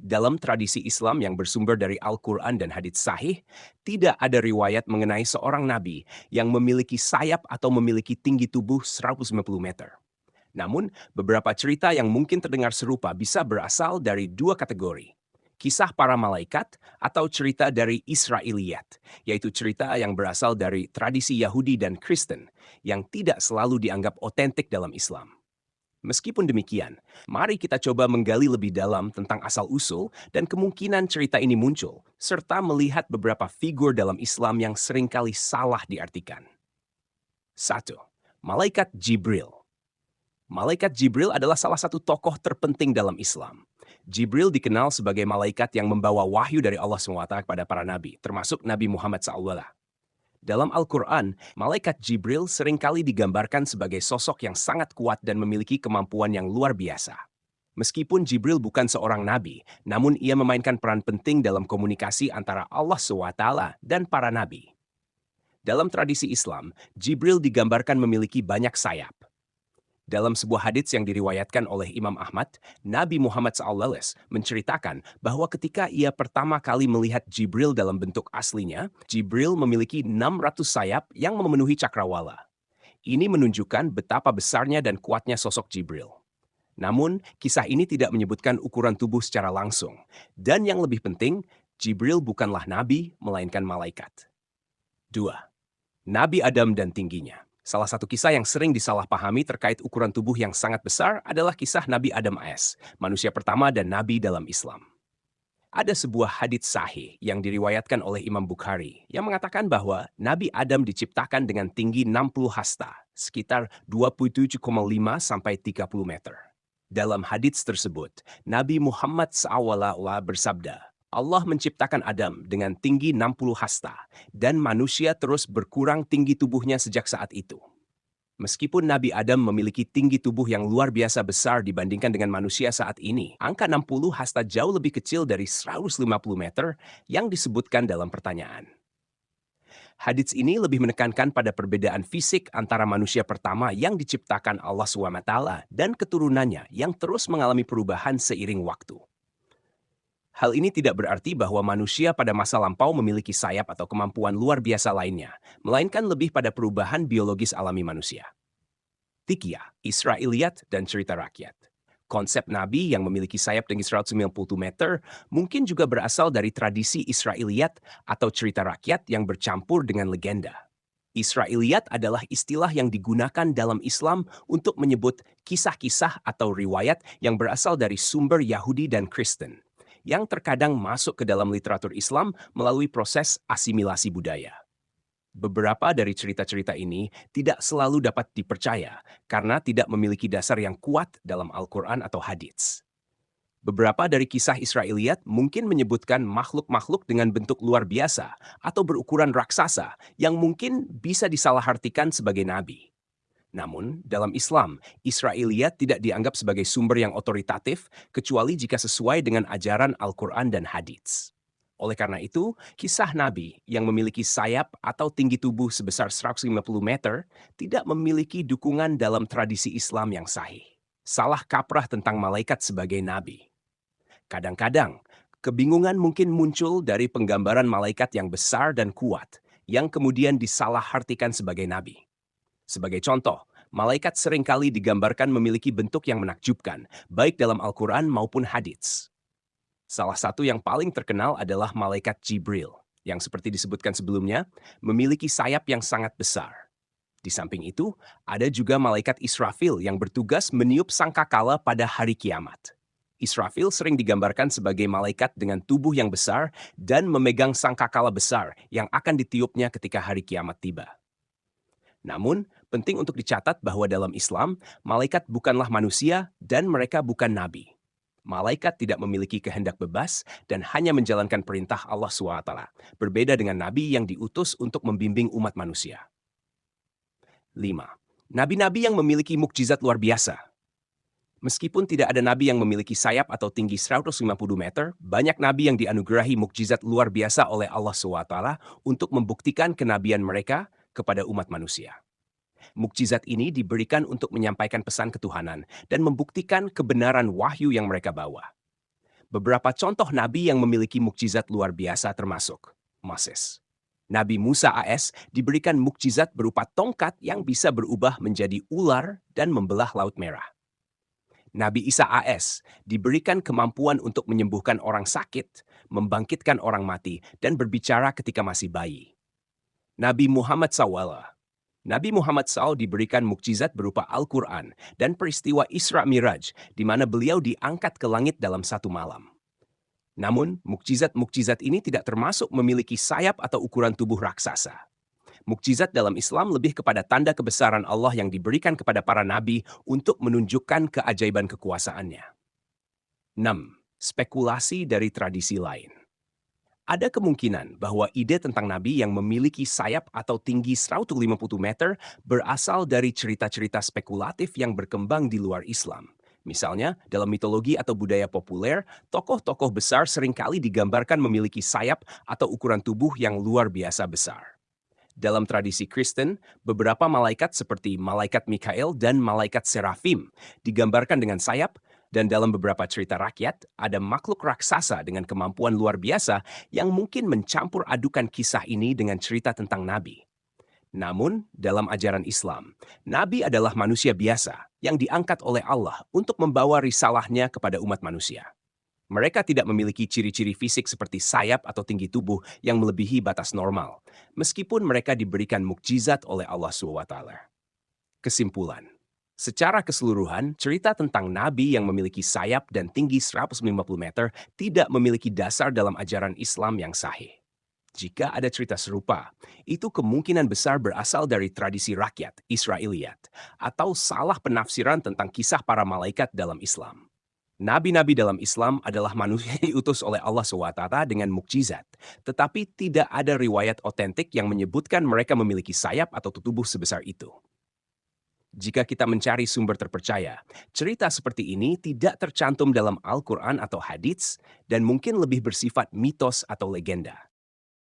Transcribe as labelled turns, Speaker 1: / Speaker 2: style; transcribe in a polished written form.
Speaker 1: Dalam tradisi Islam yang bersumber dari Al-Quran dan hadits sahih, tidak ada riwayat mengenai seorang nabi yang memiliki sayap atau memiliki tinggi tubuh 150 meter. Namun, beberapa cerita yang mungkin terdengar serupa bisa berasal dari dua kategori. Kisah para malaikat atau cerita dari Israiliyat, yaitu cerita yang berasal dari tradisi Yahudi dan Kristen yang tidak selalu dianggap otentik dalam Islam. Meskipun demikian, mari kita coba menggali lebih dalam tentang asal-usul dan kemungkinan cerita ini muncul, serta melihat beberapa figur dalam Islam yang seringkali salah diartikan. 1. Malaikat Jibril. Malaikat Jibril adalah salah satu tokoh terpenting dalam Islam. Jibril dikenal sebagai malaikat yang membawa wahyu dari Allah SWT kepada para nabi, termasuk Nabi Muhammad SAW. Dalam Al-Quran, malaikat Jibril seringkali digambarkan sebagai sosok yang sangat kuat dan memiliki kemampuan yang luar biasa. Meskipun Jibril bukan seorang nabi, namun ia memainkan peran penting dalam komunikasi antara Allah SWT dan para nabi. Dalam tradisi Islam, Jibril digambarkan memiliki banyak sayap. Dalam sebuah hadits yang diriwayatkan oleh Imam Ahmad, Nabi Muhammad SAW menceritakan bahwa ketika ia pertama kali melihat Jibril dalam bentuk aslinya, Jibril memiliki 600 sayap yang memenuhi cakrawala. Ini menunjukkan betapa besarnya dan kuatnya sosok Jibril. Namun, kisah ini tidak menyebutkan ukuran tubuh secara langsung. Dan yang lebih penting, Jibril bukanlah nabi, melainkan malaikat. 2. Nabi Adam dan tingginya. Salah satu kisah yang sering disalahpahami terkait ukuran tubuh yang sangat besar adalah kisah Nabi Adam AS, manusia pertama dan nabi dalam Islam. Ada sebuah hadits sahih yang diriwayatkan oleh Imam Bukhari yang mengatakan bahwa Nabi Adam diciptakan dengan tinggi 60 hasta, sekitar 27,5 sampai 30 meter. Dalam hadits tersebut, Nabi Muhammad SAW bersabda, Allah menciptakan Adam dengan tinggi 60 hasta, dan manusia terus berkurang tinggi tubuhnya sejak saat itu. Meskipun Nabi Adam memiliki tinggi tubuh yang luar biasa besar dibandingkan dengan manusia saat ini, angka 60 hasta jauh lebih kecil dari 150 meter yang disebutkan dalam pertanyaan. Hadits ini lebih menekankan pada perbedaan fisik antara manusia pertama yang diciptakan Allah SWT dan keturunannya yang terus mengalami perubahan seiring waktu. Hal ini tidak berarti bahwa manusia pada masa lampau memiliki sayap atau kemampuan luar biasa lainnya, melainkan lebih pada perubahan biologis alami manusia. 3. Israiliyat dan cerita rakyat. Konsep nabi yang memiliki sayap tinggi 190 meter mungkin juga berasal dari tradisi Israiliyat atau cerita rakyat yang bercampur dengan legenda. Israiliyat adalah istilah yang digunakan dalam Islam untuk menyebut kisah-kisah atau riwayat yang berasal dari sumber Yahudi dan Kristen, yang terkadang masuk ke dalam literatur Islam melalui proses asimilasi budaya. Beberapa dari cerita-cerita ini tidak selalu dapat dipercaya karena tidak memiliki dasar yang kuat dalam Al-Quran atau hadits. Beberapa dari kisah Israiliyat mungkin menyebutkan makhluk-makhluk dengan bentuk luar biasa atau berukuran raksasa yang mungkin bisa disalahartikan sebagai nabi. Namun, dalam Islam, Israiliyat tidak dianggap sebagai sumber yang otoritatif kecuali jika sesuai dengan ajaran Al-Quran dan hadits. Oleh karena itu, kisah Nabi yang memiliki sayap atau tinggi tubuh sebesar 150 meter tidak memiliki dukungan dalam tradisi Islam yang sahih. Salah kaprah tentang malaikat sebagai nabi. Kadang-kadang, kebingungan mungkin muncul dari penggambaran malaikat yang besar dan kuat yang kemudian disalahartikan sebagai nabi. Sebagai contoh, malaikat seringkali digambarkan memiliki bentuk yang menakjubkan, baik dalam Al-Quran maupun hadits. Salah satu yang paling terkenal adalah malaikat Jibril, yang seperti disebutkan sebelumnya, memiliki sayap yang sangat besar. Di samping itu, ada juga malaikat Israfil yang bertugas meniup sangkakala pada hari kiamat. Israfil sering digambarkan sebagai malaikat dengan tubuh yang besar dan memegang sangkakala besar yang akan ditiupnya ketika hari kiamat tiba. Namun, penting untuk dicatat bahwa dalam Islam, malaikat bukanlah manusia dan mereka bukan nabi. Malaikat tidak memiliki kehendak bebas dan hanya menjalankan perintah Allah SWT, berbeda dengan nabi yang diutus untuk membimbing umat manusia. 5. Nabi-nabi yang memiliki mukjizat luar biasa. Meskipun tidak ada nabi yang memiliki sayap atau tinggi 150 meter, banyak nabi yang dianugerahi mukjizat luar biasa oleh Allah SWT untuk membuktikan kenabian mereka kepada umat manusia. Mukjizat ini diberikan untuk menyampaikan pesan ketuhanan dan membuktikan kebenaran wahyu yang mereka bawa. Beberapa contoh nabi yang memiliki mukjizat luar biasa termasuk Moses. Nabi Musa AS diberikan mukjizat berupa tongkat yang bisa berubah menjadi ular dan membelah Laut Merah. Nabi Isa AS diberikan kemampuan untuk menyembuhkan orang sakit, membangkitkan orang mati, dan berbicara ketika masih bayi. Nabi Muhammad SAW. Nabi Muhammad SAW diberikan mukjizat berupa Al-Quran dan peristiwa Isra Miraj, di mana beliau diangkat ke langit dalam satu malam. Namun, mukjizat-mukjizat ini tidak termasuk memiliki sayap atau ukuran tubuh raksasa. Mukjizat dalam Islam lebih kepada tanda kebesaran Allah yang diberikan kepada para nabi untuk menunjukkan keajaiban kekuasaannya. 6. Spekulasi dari tradisi lain. Ada kemungkinan bahwa ide tentang nabi yang memiliki sayap atau tinggi 150 meter berasal dari cerita-cerita spekulatif yang berkembang di luar Islam. Misalnya, dalam mitologi atau budaya populer, tokoh-tokoh besar seringkali digambarkan memiliki sayap atau ukuran tubuh yang luar biasa besar. Dalam tradisi Kristen, beberapa malaikat seperti malaikat Mikael dan malaikat Serafim digambarkan dengan sayap, dan dalam beberapa cerita rakyat, ada makhluk raksasa dengan kemampuan luar biasa yang mungkin mencampur adukan kisah ini dengan cerita tentang nabi. Namun, dalam ajaran Islam, nabi adalah manusia biasa yang diangkat oleh Allah untuk membawa risalahnya kepada umat manusia. Mereka tidak memiliki ciri-ciri fisik seperti sayap atau tinggi tubuh yang melebihi batas normal, meskipun mereka diberikan mukjizat oleh Allah SWT. Kesimpulan. Secara keseluruhan, cerita tentang nabi yang memiliki sayap dan tinggi 150 meter tidak memiliki dasar dalam ajaran Islam yang sahih. Jika ada cerita serupa, itu kemungkinan besar berasal dari tradisi rakyat, Israiliyat, atau salah penafsiran tentang kisah para malaikat dalam Islam. Nabi-nabi dalam Islam adalah manusia yang diutus oleh Allah SWT dengan mukjizat, tetapi tidak ada riwayat otentik yang menyebutkan mereka memiliki sayap atau tubuh sebesar itu. Jika kita mencari sumber terpercaya, cerita seperti ini tidak tercantum dalam Al-Quran atau hadits dan mungkin lebih bersifat mitos atau legenda.